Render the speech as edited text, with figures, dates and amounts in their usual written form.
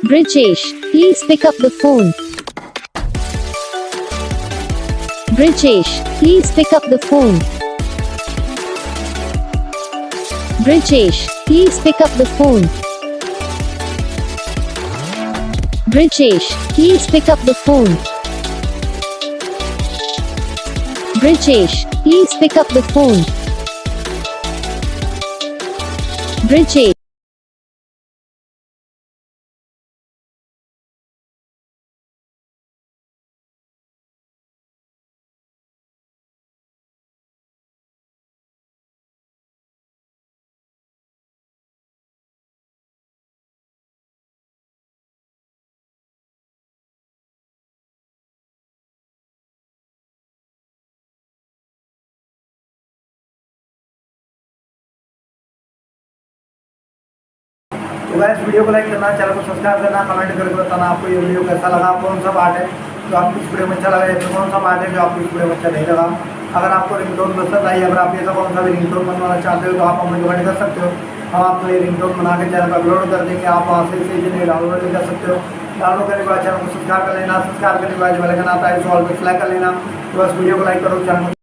Brijesh, please pick up the phone. Brijesh, please pick up the phone. Brijesh, please pick up the phone. Brijesh, please pick up the phone. Brijesh, please pick up the phone. Brijesh. तो guys video को like करना, channel को subscribe करना, comment करके बताना आपको ये video कैसा लगा, कौन सा पार्ट है जो आपको इस वीडियो में अच्छा लगा या फिर कौन सा पार्ट है जो आपको इस वीडियो में अच्छा नहीं लगा। अगर आपको रिंगटोन पसंद आई, अगर आप ऐसा कौन सा भी रिंगटोन बनवाना चाहते हो तो आप हमें कमेंट कर सकते हो। हम आपको ये रिंगटोन बना के चैनल पर अपलोड कर देंगे, आप वहाँ से इसे डाउनलोड भी कर सकते हो। डाउनलोड करने के बाद चैनल को सब्सक्राइब कर लेना, सब्सक्राइब करने के बाद जो बेल आइकन आता है उसको ऑल पे सेलेक्ट कर लेना। तो बस वीडियो को लाइक करो, चैनल